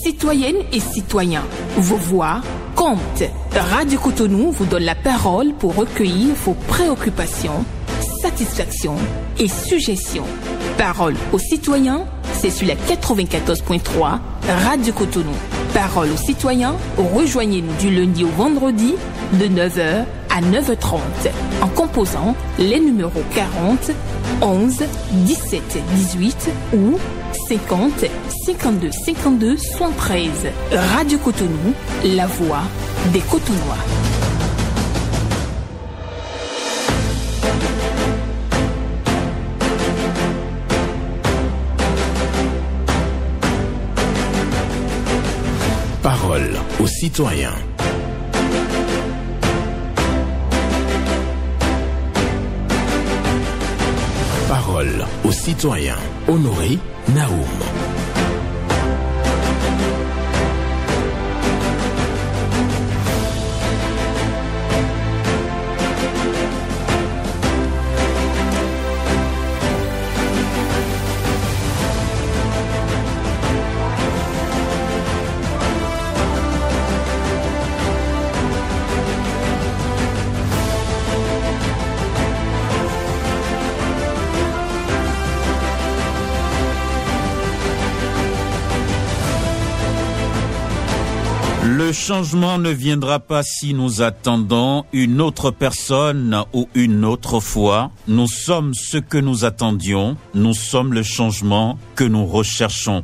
Citoyennes et citoyens, vos voix comptent. Radio Cotonou vous donne la parole pour recueillir vos préoccupations, satisfactions et suggestions. Parole aux citoyens, c'est sur la 94.3 Radio Cotonou. Parole aux citoyens, rejoignez-nous du lundi au vendredi de 9h à 9h30 en composant les numéros 40 11 17 18 ou 50 52 52 73. Radio Cotonou, la voix des Cotonois. Parole aux citoyens. Parole aux citoyens. Honoré Naoum. Le changement ne viendra pas si nous attendons une autre personne ou une autre fois. Nous sommes ce que nous attendions. Nous sommes le changement que nous recherchons.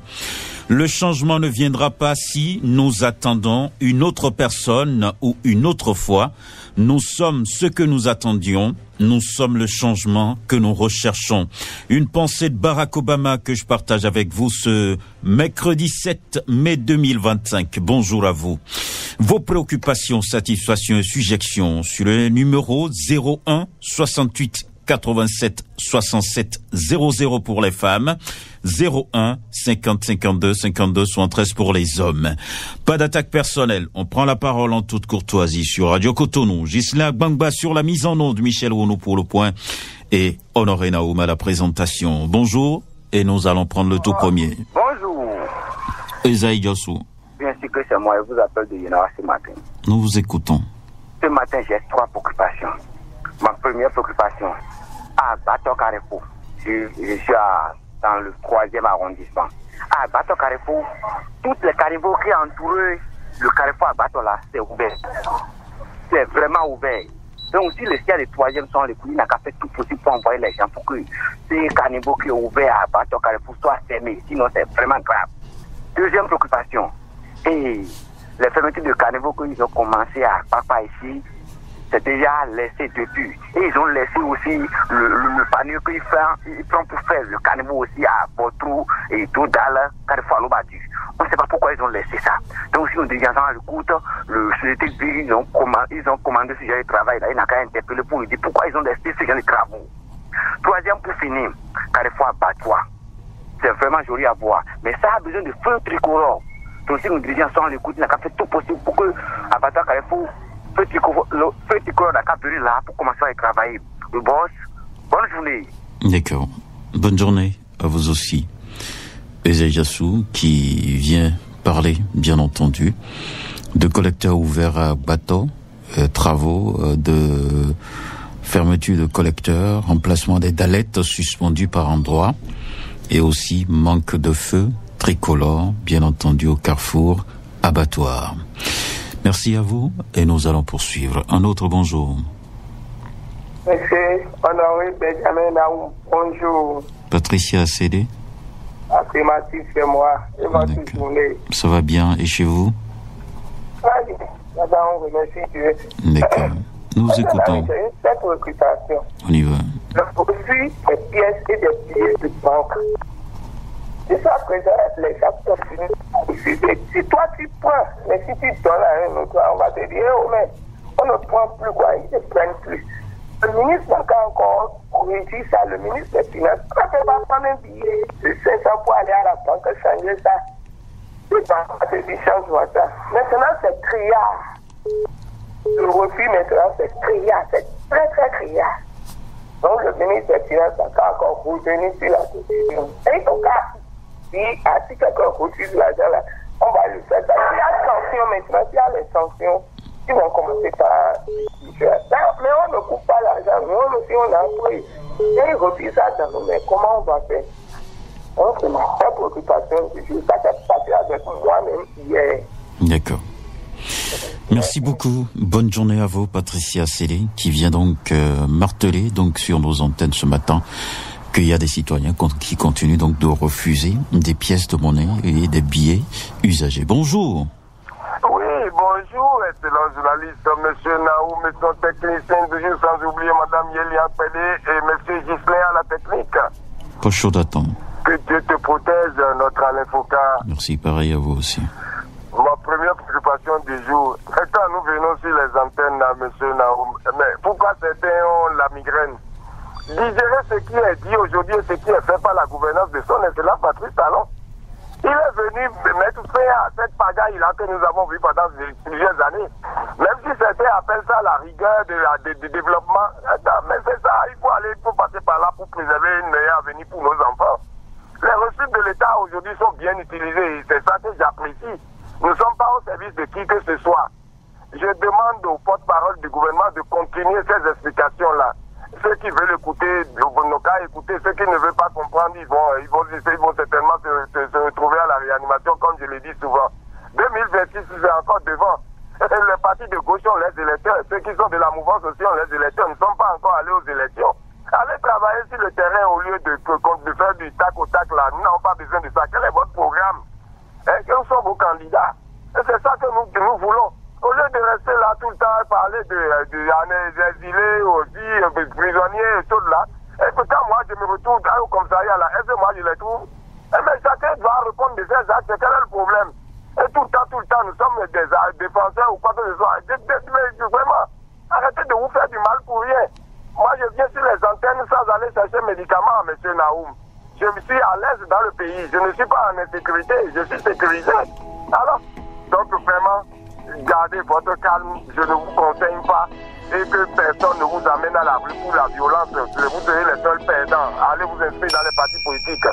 Le changement ne viendra pas si nous attendons une autre personne ou une autre fois. Nous sommes ce que nous attendions. Nous sommes le changement que nous recherchons. Une pensée de Barack Obama que je partage avec vous ce mercredi 7 mai 2025. Bonjour à vous. Vos préoccupations, satisfactions et suggestions sur le numéro 01 68 87 67 00 pour les femmes, 01 50 52 52 73 pour les hommes. Pas d'attaque personnelle, on prend la parole en toute courtoisie sur Radio Cotonou. Gisela Gbangba sur la mise en onde, Michel Rounou pour le point et Honoré Naoum à la présentation. Bonjour, et nous allons prendre le tout premier. Bonjour. Esaïe Diassou. Bien sûr que c'est moi, je vous appelle de Yénara ce matin. Nous vous écoutons. Ce matin, j'ai 3 préoccupations. Ma première préoccupation, à Bato Carrefour, je suis dans le 3e arrondissement. À Bato Carrefour, toutes les carnivores qui entourent le carrefour à Bato là, c'est ouvert. C'est vraiment ouvert. Donc si les sièges des 3e sont les couilles, il n'a qu'à faire tout possible pour envoyer les gens pour que ces carnivores qui sont ouverts à Bato Carrefour soient fermés. Sinon, c'est vraiment grave. Deuxième préoccupation, et les fermetures de carnivores qu'ils ont commencé à Papa ici, c'est déjà laissé depuis. Et ils ont laissé aussi le panneau qu'ils prennent pour faire le carnivore aussi à Botrou et tout dans le carrefour à l'Obadu. On ne sait pas pourquoi ils ont laissé ça. Donc si nous dirigeons à l'écoute, le société ils ont commandé ce genre de travail là, il n'a qu'à interpeller pour lui dire pourquoi ils ont laissé ce genre de travaux. Troisième pour finir, carrefour à Batois. C'est vraiment joli à voir. Mais ça a besoin de feu tricolore. Donc si nous dirigeons à l'écoute, il n'a qu'à faire tout possible pour que à Batois Carrefour, le feu tricolore n'a qu'à venir là pour commencer à travailler. Le boss, bonne journée. D'accord. Bonne journée à vous aussi. Esaïe Diassou qui vient parler, bien entendu, de collecteurs ouverts à Bato, travaux de fermeture de collecteurs, remplacement des dalettes suspendues par endroits et aussi manque de feu tricolore, bien entendu, au carrefour abattoir. Merci à vous et nous allons poursuivre. Un autre bonjour. Monsieur Honoré Benjamin Naoum, bonjour. Patricia Cédé. Affirmatif chez moi. Et votre journée. Ça va bien. Et chez vous? Très bien. Madame, on remercie Dieu. D'accord. Nous vous écoutons. J'ai une seule préoccupation. On y va. Le produit des pièces et des billets de banque. Jusqu'à présent, les gens continuent. Si toi tu prends, mais si tu donnes à un autre, on va te dire, oh, mais on ne prend plus quoi, ils ne prennent plus. Le ministre n'a qu'à encore corriger ça, le ministre des Finances. Quand tu vas prendre un billet de 500 pour aller à la banque changer ça, tu vas te dire change-moi ça. Maintenant, c'est criard. Le refus maintenant, c'est criard, c'est très très criard. Donc le ministre des Finances n'a qu'à encore revenir sur la question. Et donc, si quelqu'un refuse l'argent là, on on va lui faire ça. Il y a sanctions maintenant, il y a les sanctions qui vont commencer par... Mais on ne coupe pas l'argent, nous aussi on a employé. Et ils refusent ça dans nous, mais comment on va faire? Donc c'est ma vraie préoccupation. Ça s'est passé avec moi-même hier. D'accord. Merci beaucoup. Bonne journée à vous, Patricia Sélé, qui vient donc marteler donc sur nos antennes ce matin qu'il y a des citoyens qui continuent donc de refuser des pièces de monnaie et des billets usagés. Bonjour. Oui, bonjour, excellent journaliste, monsieur Naou, monsieur technicien, toujours sans oublier madame Yélia Pelé et monsieur Gislain à la technique. Pas chaud d'attendre. Que Dieu te protège, notre Alain Foucault. Merci, pareil à vous aussi. Ma première préoccupation du jour, c'est quand nous venons sur les antennes, monsieur Naoum, mais pourquoi certains ont la migraine? Digérer ce qui est dit aujourd'hui et ce qui est fait par la gouvernance de son excellence Patrice Talon. Il est venu mettre fin à cette pagaille-là que nous avons vue pendant plusieurs années. Même si certains appellent ça la rigueur du développement, mais c'est ça, il faut passer par là pour préserver une meilleure avenir pour nos enfants. Les ressources de l'État aujourd'hui sont bien utilisées et c'est ça que j'apprécie. Nous ne sommes pas au service de qui que ce soit. Je demande aux porte-parole du gouvernement de continuer ces explications-là. Ceux qui veulent écouter, n'ont qu'à écouter. Ceux qui ne veulent pas comprendre, ils vont certainement se retrouver à la réanimation, comme je l'ai dit souvent. 2026, c'est encore devant. Les partis de gauche ont les électeurs. Ceux qui sont de la mouvance aussi ont les électeurs. Nous ne sommes pas encore allés aux élections. Allez travailler sur le terrain au lieu de faire du tac au tac là. Nous n'avons pas besoin de ça. Quel est votre programme? Quels sont vos candidats? Et c'est ça que nous voulons. Au lieu de rester là tout le temps à parler des exilés, aussi, prisonniers et tout là. Et pourtant, moi, je me retrouve au commissariat là. Est-ce que moi, je les trouve? Mais chacun doit répondre de ses actes. Quel est le problème? Et tout le temps, nous sommes des défenseurs ou quoi que ce soit. Vraiment, arrêtez de vous faire du mal pour rien. Moi, je viens sur les antennes sans aller chercher médicaments, monsieur Naoum. Je me suis à l'aise dans le pays. Je ne suis pas en insécurité. Je suis sécurisé. Alors, donc vraiment, gardez votre calme. Je ne vous conseille pas. Et que personne ne vous amène à la rue pour la violence. Vous serez les seuls perdants. Allez vous inscrire dans les partis politiques.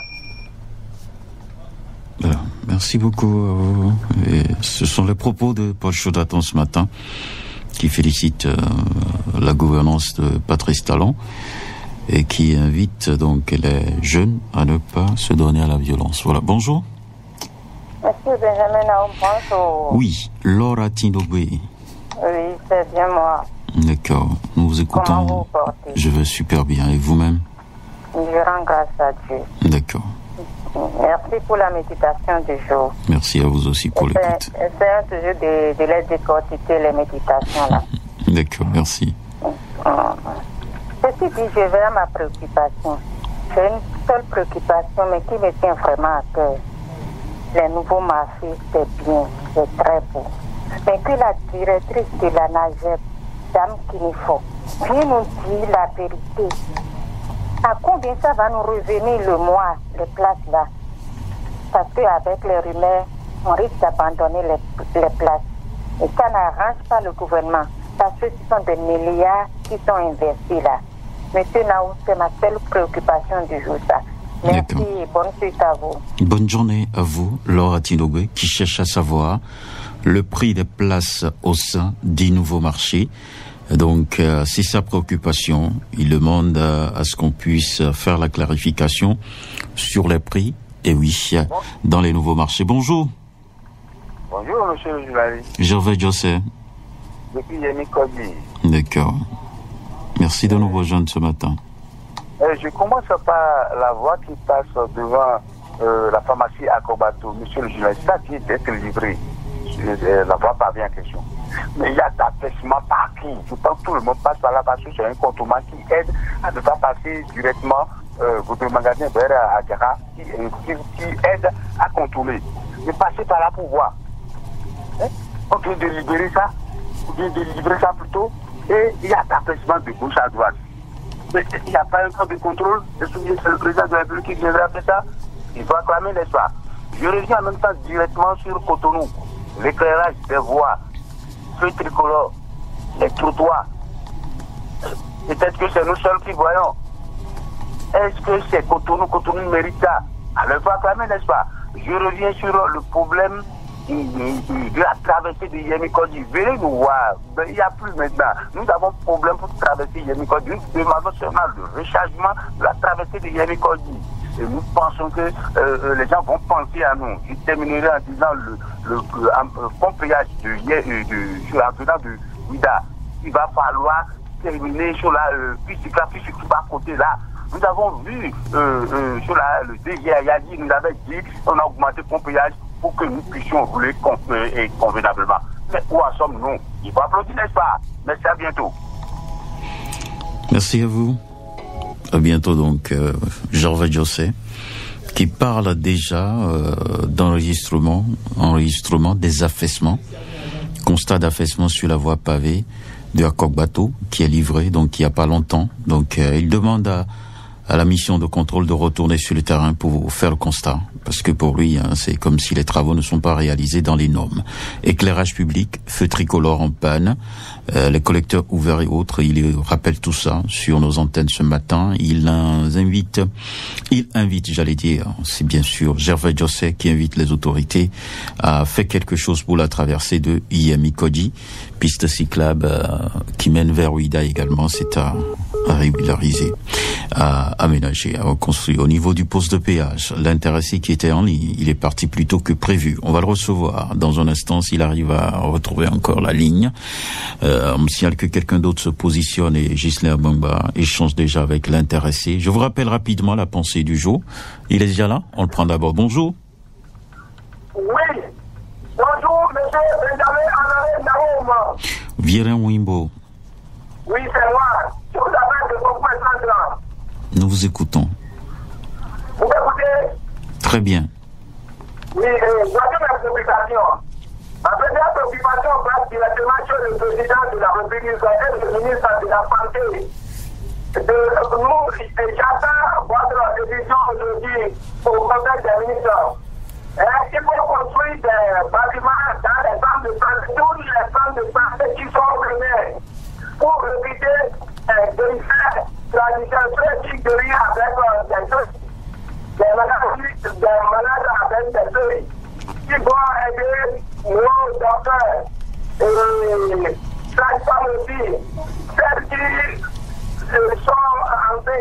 Alors, merci beaucoup. Et ce sont les propos de Paul Chaudaton ce matin, qui félicite la gouvernance de Patrice Talon et qui invite donc les jeunes à ne pas se donner à la violence. Voilà, bonjour. Monsieur Benjamin Naoum, bonjour. Oui, Laura Tindogwe. Oui, c'est bien moi. D'accord, nous vous écoutons. Comment vous portez? Je vais super bien, et vous-même? Je rends grâce à Dieu. D'accord. Merci pour la méditation du jour. Merci à vous aussi pour l'écoute. Essayons toujours de les décortiquer, les méditations là. D'accord, merci. Ceci dit, je vais à ma préoccupation. J'ai une seule préoccupation, mais qui me tient vraiment à cœur. Les nouveaux marchés, c'est bien, c'est très beau. Mais que la directrice de la NAGEP, Dame Kinifo, vienne nous dire la vérité. À combien ça va nous revenir le mois, les places là? Parce qu'avec les rumeurs, on risque d'abandonner les places. Et ça n'arrange pas le gouvernement. Parce que ce sont des milliards qui sont investis là. Monsieur Naou, c'est ma seule préoccupation du jour, ça. Merci et bonne suite à vous. Bonne journée à vous, Laura Tindogwe, qui cherche à savoir le prix des places au sein des nouveaux marchés. Donc, c'est sa préoccupation. Il demande à ce qu'on puisse faire la clarification sur les prix. Et oui, dans les nouveaux marchés. Bonjour. Bonjour, monsieur le journaliste. Gervais José. Depuis Yannick Kobi. D'accord. Merci de nous rejoindre ce matin. Je commence par la voie qui passe devant la pharmacie Akobato. Monsieur le journaliste, ça vient d'être livré. La voie parvient en question. Mais il y a d'affaissement partout. Je pense que tout le monde passe par là parce que c'est un contournement qui aide à ne pas passer directement votre magasin vers Agara, qui aide à contourner. Mais passez par là pour voir. On vient de libérer ça. On vient de livrer ça plutôt. Et il y a d'affaissement de gauche à droite. Mais il n'y a pas un temps de contrôle. C'est le président de la République qui vient faire ça. Il faut acclamer, n'est-ce pas? Je reviens en même temps directement sur Cotonou. L'éclairage des voies, feux tricolores, les trottoirs. Peut-être que c'est nous seuls qui voyons. Est-ce que c'est Cotonou mérite ça? Alors il faut acclamer, n'est-ce pas? Je reviens sur le problème de la traversée de Yémi-Kodi. Venez nous voir. Il n'y a plus maintenant. Nous avons problème pour traverser Yémi-Kodi. Nous demandons seulement le rechargement de la traversée de Yémi-Kodi. Et nous pensons que les gens vont penser à nous. Je terminerai en disant le pompéage sur l'entrée de Ouida. Il va falloir terminer sur la piste cyclable qui va à côté là. Nous avons vu sur le DG Ayadi, nous avait dit on a augmenté le pompéage pour que nous puissions rouler convenablement. Mais où en sommes-nous? Il faut applaudir, n'est-ce pas? Merci, à bientôt. Merci à vous. À bientôt donc, Gervais José, qui parle déjà d'enregistrement des affaissements, constat d'affaissement sur la voie pavée de Akok-Bato, qui est livré donc il n'y a pas longtemps. Donc il demande à la mission de contrôle de retourner sur le terrain pour faire le constat, parce que pour lui, c'est comme si les travaux ne sont pas réalisés dans les normes. Éclairage public, feu tricolore en panne, les collecteurs ouverts et autres, il rappelle tout ça sur nos antennes ce matin. Il invite, j'allais dire, c'est bien sûr Gervais José qui invite les autorités à faire quelque chose pour la traversée de Yémi-Kodi, piste cyclable qui mène vers Ouida également, c'est à régulariser, à aménager, à reconstruire. Au niveau du poste de péage, l'intéressé qui était en ligne, il est parti plus tôt que prévu. On va le recevoir dans un instant s'il arrive à retrouver encore la ligne. On me signale que quelqu'un d'autre se positionne et Ghislain Bamba échange déjà avec l'intéressé. Je vous rappelle rapidement la pensée du jour. Il est déjà là? On le prend d'abord. Bonjour. Oui. Bonjour, monsieur Benjamin Honoré Naoum. Viren Wimbo. Oui, c'est moi. Je vous appelle de mon point central. Nous vous écoutons. Vous m'écoutez? Très bien. Oui, voici ma préoccupation. Ma première préoccupation passe directement sur le président de la République et le ministre de la Santé. J'attends votre décision aujourd'hui au Conseil des ministres. Il faut construire des bâtiments dans les centres de santé, tous les centres de santé qui sont primés, pour éviter des faits traditionnels qui guérissent avec des malades avec des feuilles, qui vont aider nos docteurs et sages-femmes aussi, celles qui sont en train de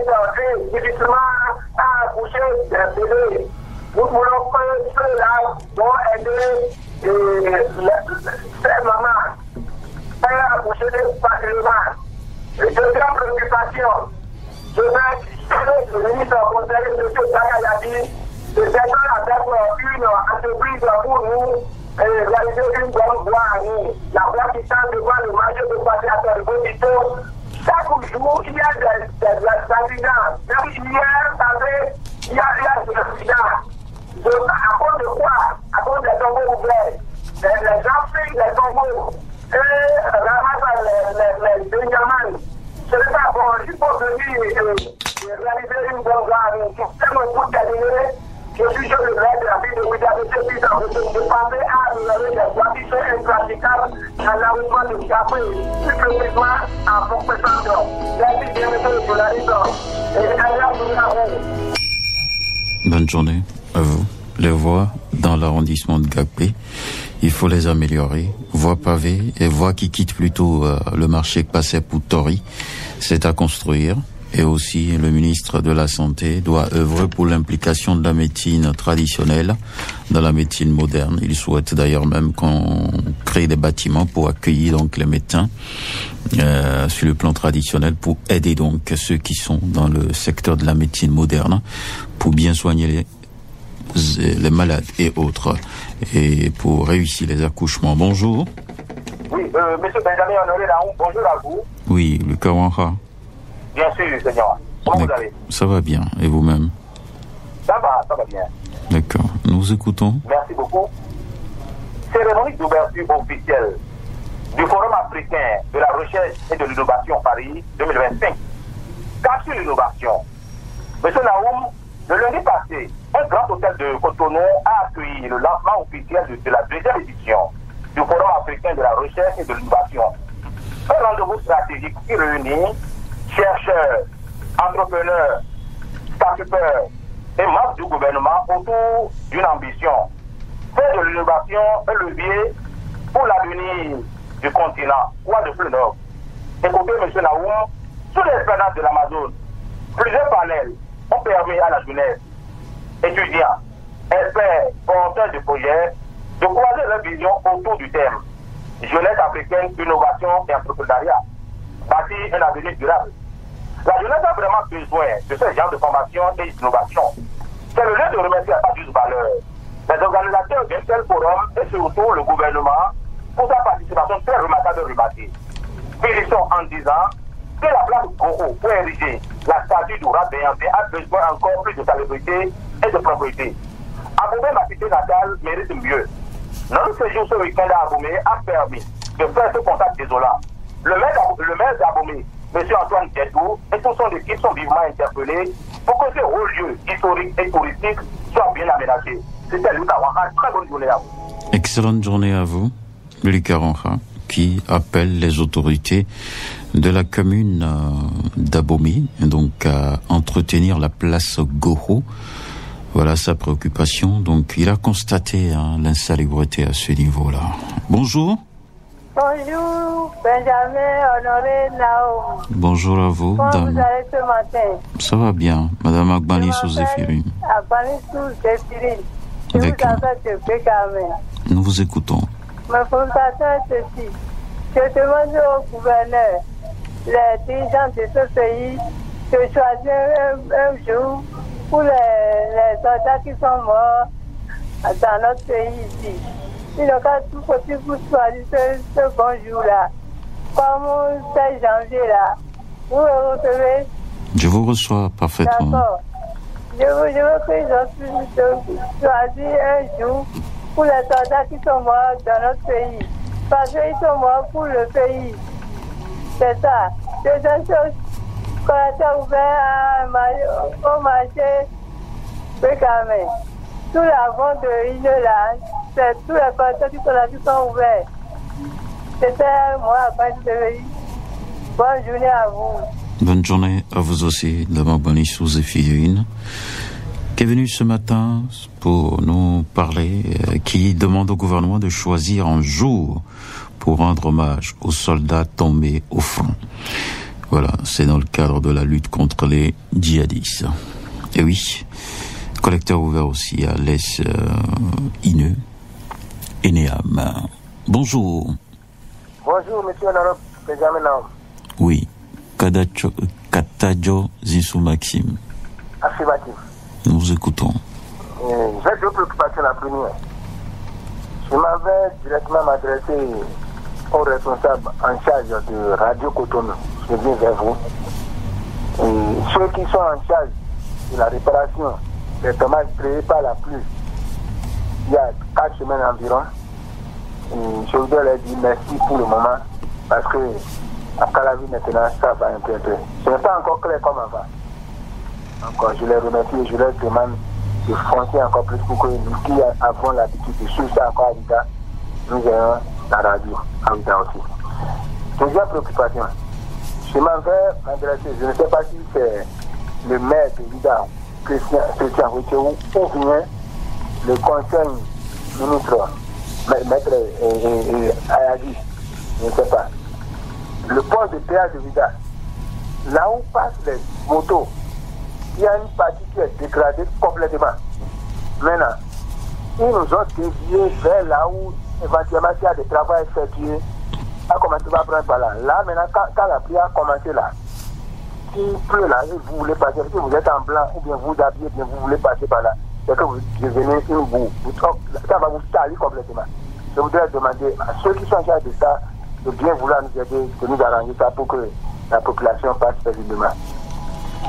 difficilement à accoucher des bébés. Nous voulons que ceux-là vont aider ces mamans à accoucher facilement. Et deuxième préoccupation, je vais le ministre conseiller M. Tagayadi de s'aider avec une entreprise pour nous réaliser une bonne voie à nous. La voie qui tente devant le marché de Patriateur Bobito. Chaque jour, il y a des accidents. Même hier, il y a des accidents. À cause de quoi? À cause des tombeaux ouverts. Les gens font les tombeaux et ramassent les Benjamins. Ce n'est pas bon. Il faut venir réaliser une bonne voie. Pour terminer, je suis sur le grade de la ville de Ouida, de penser à améliorer les voies qui sont impraticables dans l'arrondissement de Chiapré, plus précisément en Fort-Pessanteur. Merci bien, monsieur le journaliste. Et à bonne journée à vous. Les voies dans l'arrondissement de Gapé, il faut les améliorer. Voies pavées et voies qui quittent plutôt le marché passé pour Tori, c'est à construire. Et aussi, le ministre de la Santé doit œuvrer pour l'implication de la médecine traditionnelle dans la médecine moderne. Il souhaite d'ailleurs même qu'on crée des bâtiments pour accueillir donc les médecins sur le plan traditionnel, pour aider donc ceux qui sont dans le secteur de la médecine moderne, pour bien soigner les malades et autres, et pour réussir les accouchements. Bonjour. Oui, monsieur Benjamin Honoré Naoum, bonjour à vous. Oui, le Kawanha. Bien sûr, Seigneur. Comment vous allez? Ça va bien. Et vous-même? Ça va bien. D'accord. Nous vous écoutons. Merci beaucoup. Cérémonie d'ouverture officielle du Forum africain de la recherche et de l'innovation Paris 2025. Car sur l'innovation, monsieur Naoum, le lundi passé, un grand hôtel de Cotonou a accueilli le lancement officiel de la deuxième édition du Forum africain de la recherche et de l'innovation. Un rendez-vous stratégique qui réunit chercheurs, entrepreneurs, start-upers et membres du gouvernement autour d'une ambition: Faire de l'innovation un levier pour l'avenir du continent, quoi de plus noble. Écoutez, M. Naoum, sur l'esplanade de l'Amazone, plusieurs panels ont permis à la jeunesse, étudiants, experts, porteurs de projets, de croiser leur vision autour du thème jeunesse africaine, innovation et entrepreneuriat, bâtir un avenir durable. La jeunesse a vraiment besoin de ce genre de formation et d'innovation. C'est le lieu de remercier à sa juste valeur les organisateurs d'un tel forum et surtout le gouvernement pour sa participation très remarquable et remarquée. Finissons en disant que la place Goro pour ériger la statue du rap Béambé a besoin encore plus de salubrité et de propriété. Aboumé, ma cité natale, mérite mieux. Notre séjour ce week-end à Aboumé a permis de faire ce contact désolant. Le maire d'Aboumé, M. Antoine Djedou, et toute son équipe sont vivement interpellés pour que ce haut lieu historique et touristique soit bien aménagé. C'était Lucas Wanha. Très bonne journée à vous. Excellente journée à vous, Lucas Wanha, qui appelle les autorités de la commune d'Abomey donc à entretenir la place Goro. Voilà sa préoccupation. Donc il a constaté l'insalubrité à ce niveau-là. Bonjour. Bonjour, Benjamin, Honoré, Naoum. Bonjour à vous, Comment dame. vous allez ce matin? Ça va bien, Madame Agbani Souzefirine. Agbani Souzefirine. Je vous appelle de Bégamé. Nous vous écoutons. Ma fondation est ceci. Je demande au gouverneur, les dirigeants de ce pays, de choisir un jour pour les soldats qui sont morts dans notre pays ici. Il n'y a pas tout possible pour choisir ce bon jour-là. Comme ce janvier-là, vous le recevez. Je vous reçois parfaitement. D'accord. Je veux qu'ils puissent choisir un jour pour les soldats qui sont morts dans notre pays. Parce qu'ils sont morts pour le pays. C'est ça. Deuxième chose, quand on a été ouvert au marché Bégamé, tout la vente de l'île là, c'est tous les personnes qui sont là qui sont ouverts. C'était moi, bonne journée à vous. Bonne journée à vous aussi, Dame Agbani Souzefirine, qui est venue ce matin pour nous parler, qui demande au gouvernement de choisir un jour pour rendre hommage aux soldats tombés au front. Voilà, c'est dans le cadre de la lutte contre les djihadistes. Et oui, collecteur ouvert aussi à l'Est Ineux et Néam. Bonjour. Bonjour, monsieur Honorable Benjamin Naoum. Oui, Katajo Zinsou Maxime. Affirmatif. Nous vous écoutons. J'ai deux préoccupations. La première, je m'avais directement m'adresser au responsable en charge de Radio Cotonou. Je viens vers vous. Et ceux qui sont en charge de la réparation des dommages créés par la pluie, il y a 4 semaines environ, et je voudrais leur dire merci pour le moment, parce que après la vie maintenant, ça va un peu. Ce n'est pas encore clair comme avant. Encore, je les remercie et je leur demande de foncer encore plus pour que nous qui avons l'habitude de suivre ça encore à Ouida, nous ayons la radio à Ouida aussi. Deuxième préoccupation, je m'en vais m'adresser, je ne sais pas si c'est le maire de Ouida, Christian Routier, ou bien le conseil ministre, maître Ayagi, je ne sais pas. Le poste de péage de Ouida, là où passent les motos, il y a une partie qui est dégradée complètement. Maintenant, ils nous ont dévié vers là où, éventuellement, s'il y a des travaux effectués, à commencer à prendre par là. Là, maintenant, quand la pluie a commencé là, s'il pleut là, et vous voulez passer, si vous êtes en blanc, ou bien vous habillez, bien vous voulez passer par là, c'est que vous devenez une boue. Ça va vous salir complètement. Je voudrais demander à ceux qui sont en charge de ça, de bien vouloir nous aider, de nous arranger ça pour que la population passe facilement.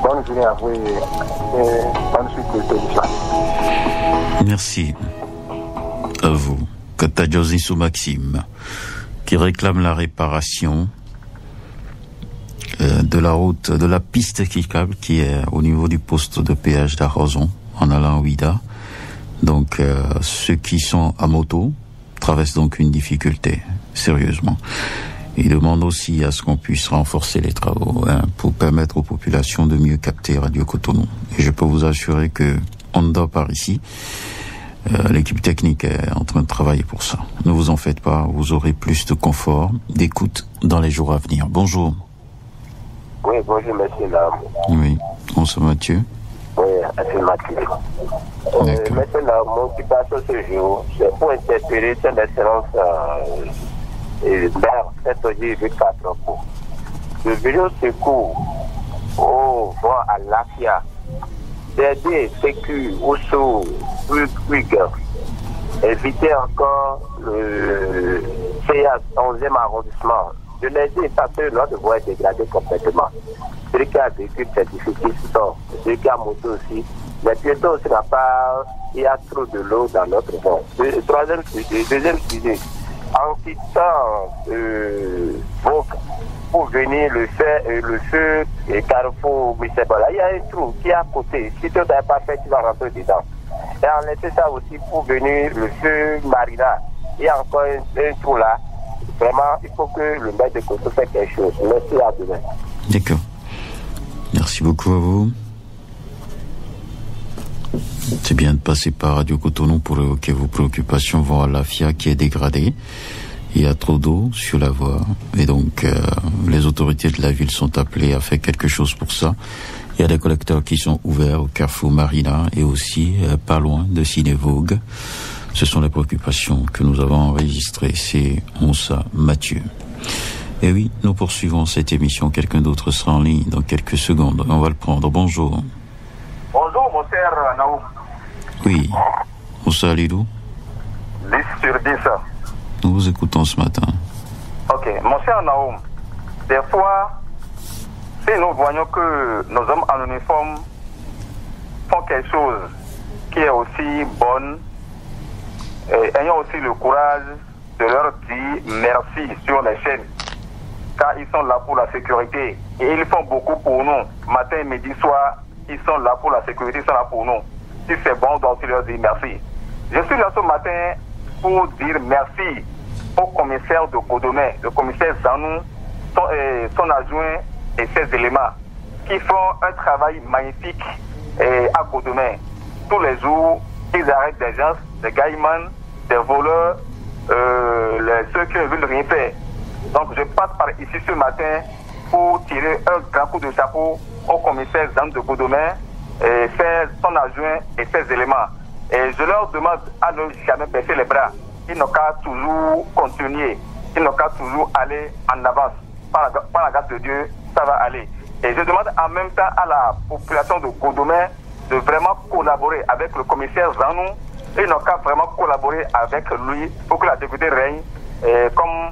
Bonne journée à vous et bonne suite de télévision. Merci à vous, Katajo Zinsou Maxime, qui réclame la réparation de la route, de la piste cyclable qui est au niveau du poste de péage d'Arrozon en allant à Ouida. Donc ceux qui sont à moto traversent donc une difficulté, sérieusement. Il demande aussi à ce qu'on puisse renforcer les travaux pour permettre aux populations de mieux capter Radio Cotonou. Et je peux vous assurer que on ne dort par ici. L'équipe technique est en train de travailler pour ça. Ne vous en faites pas, vous aurez plus de confort, d'écoute dans les jours à venir. Bonjour. Oui, bonjour, monsieur Nam. Oui, bonsoir Mathieu. Oui, c'est Mathieu. Maintenant, mon occupation ce jour, c'est pour interpeller son excellence maire, cette aujourd'hui 4 pour. Le bureau secours au voie à l'AFIA, d'aider sécu ou sous éviter encore le CA 11e arrondissement. De l'aider parce que notre voie est dégradée complètement. Celui qui a vécu c'est difficile, celui qui a moto aussi. Mais piétons aussi n'a pas, il y a trop de l'eau dans notre voie. Deuxième sujet, en quittant pour venir le feu et Carrefour Missebola, il y a un trou qui est à côté. Si tu n'as pas fait, tu vas rentrer dedans. Et en laissant ça aussi pour venir le feu Marina, il y a encore un trou là. Vraiment, il faut que le maître de Cotonou fasse quelque chose. Merci, à demain. D'accord. Merci beaucoup à vous. C'est bien de passer par Radio Cotonou pour évoquer vos préoccupations voir la FIA qui est dégradée. Il y a trop d'eau sur la voie et donc les autorités de la ville sont appelées à faire quelque chose pour ça. Il y a des collecteurs qui sont ouverts au Carrefour Marina et aussi pas loin de Ciné-Vogue. Ce sont les préoccupations que nous avons enregistrées. C'est Moussa Mathieu. Et oui, nous poursuivons cette émission. Quelqu'un d'autre sera en ligne dans quelques secondes. On va le prendre. Bonjour. Bonjour, mon cher Naoum. Oui. Moussa Alidou. 10 sur 10. Nous vous écoutons ce matin. Ok, mon cher Naoum. Des fois, si nous voyons que nos hommes en uniforme font quelque chose qui est aussi bonne, ayons aussi le courage de leur dire merci sur les chaînes, car ils sont là pour la sécurité et ils font beaucoup pour nous. Matin, midi, soir, ils sont là pour la sécurité, ils sont là pour nous. Si c'est bon, on doit aussi leur dire merci. Je suis là ce matin pour dire merci au commissaire de Godomé, le commissaire Zanou, son adjoint et ses éléments, qui font un travail magnifique à Godomé. Tous les jours, ils arrêtent des gens, des gaïmans, des voleurs, ceux qui ne veulent rien faire. Donc je passe par ici ce matin pour tirer un grand coup de chapeau au commissaire Zanou de Godomé, son adjoint et ses éléments. Et je leur demande à ne jamais baisser les bras. Ils n'ont qu'à toujours continuer. Ils n'ont qu'à toujours aller en avance. Par la grâce de Dieu, ça va aller. Et je demande en même temps à la population de Godomé de vraiment collaborer avec le commissaire Zanou. Ils n'ont qu'à vraiment collaborer avec lui pour que la sécurité règne comme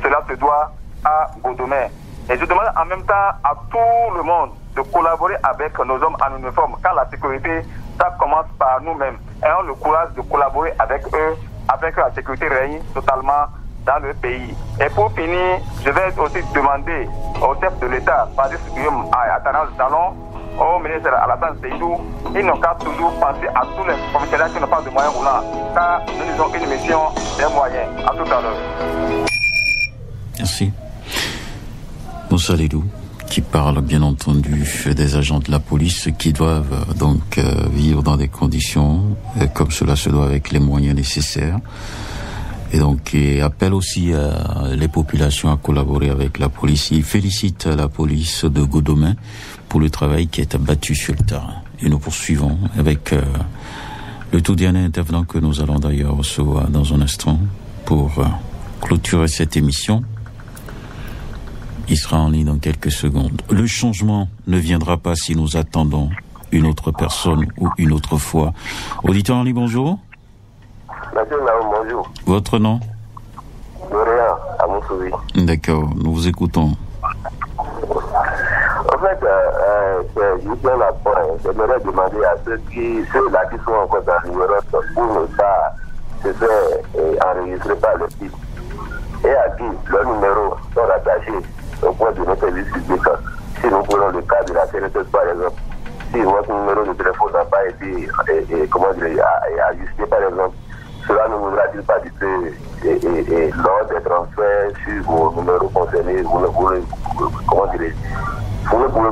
cela se doit à Godomé. Et je demande en même temps à tout le monde de collaborer avec nos hommes en uniforme, car la sécurité, ça commence par nous-mêmes. Ayons le courage de collaborer avec eux afin que la sécurité règne totalement dans le pays. Et pour finir, je vais aussi demander au chef de l'État, Patrice Guillaume Atanas Salon, au ministre Alassane Seydou, ils n'ont qu'à toujours penser à tous les commissariats qui n'ont pas de moyens roulants, car nous avons une mission des moyens. À tout à l'heure. Merci. Moussa Alidou, qui parle bien entendu des agents de la police qui doivent donc vivre dans des conditions comme cela se doit avec les moyens nécessaires. Et donc, il appelle aussi les populations à collaborer avec la police. Il félicite la police de Godomé pour le travail qui est abattu sur le terrain. Et nous poursuivons avec le tout dernier intervenant que nous allons d'ailleurs recevoir dans un instant pour clôturer cette émission. Il sera en ligne dans quelques secondes. Le changement ne viendra pas si nous attendons une autre personne ou une autre fois. Auditeur en ligne, bonjour. Monsieur Naoum, bonjour. Votre nom? Dorian, à Moussouri. D'accord, nous vous écoutons. En fait, c'est juste un apport. J'aimerais demander à ceux-là qui sont encore dans l'ignorance pour ne pas se faire enregistrer par le type et à qui leurs numéros sont rattachés au point de notre service public. Si nous prenons le cas de la CNSS par exemple, si votre numéro de téléphone n'a pas été ajusté par exemple, cela ne voudra-t-il pas dire que lors des transferts sur vos numéros concernés, vous ne pourrez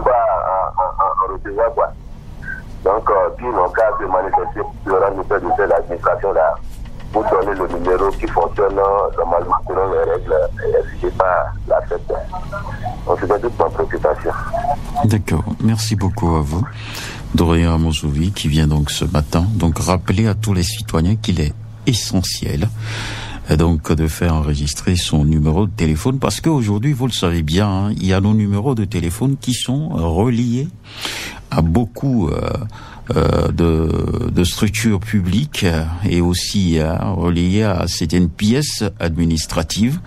pas en recevoir quoi. Donc, qui n'ont qu'à se manifester pour le rendre de cette administration-là, pour donner le numéro qui fonctionne normalement selon les règles, et n'est pas la fête. Donc, c'est toute ma préoccupation. D'accord. Merci beaucoup à vous. Doroya Amosouvi, qui vient donc ce matin, donc rappeler à tous les citoyens qu'il est essentiel donc de faire enregistrer son numéro de téléphone, parce qu'aujourd'hui, vous le savez bien, hein, il y a nos numéros de téléphone qui sont reliés à beaucoup de structures publiques et aussi reliés à certaines pièces administratives.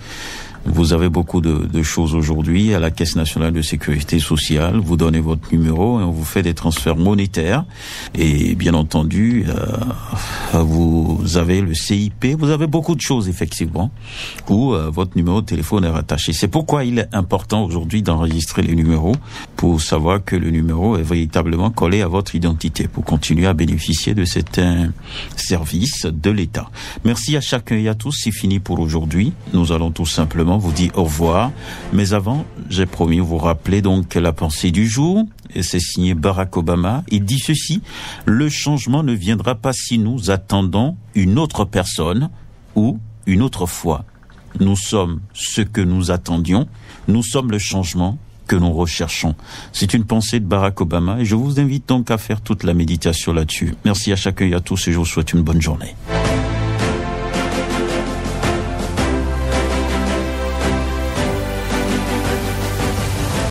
Vous avez beaucoup de choses aujourd'hui à la Caisse nationale de sécurité sociale. Vous donnez votre numéro et on vous fait des transferts monétaires. Et bien entendu, vous avez le CIP. Vous avez beaucoup de choses, effectivement, où votre numéro de téléphone est rattaché. C'est pourquoi il est important aujourd'hui d'enregistrer les numéros pour savoir que le numéro est véritablement collé à votre identité pour continuer à bénéficier de certains services de l'État. Merci à chacun et à tous. C'est fini pour aujourd'hui. Nous allons tout simplement vous dire au revoir. Mais avant, j'ai promis vous rappeler donc la pensée du jour. Et c'est signé Barack Obama. Il dit ceci: le changement ne viendra pas si nous attendons une autre personne ou une autre foi. Nous sommes ce que nous attendions. Nous sommes le changement que nous recherchons. C'est une pensée de Barack Obama et je vous invite donc à faire toute la méditation là-dessus. Merci à chacun et à tous et je vous souhaite une bonne journée.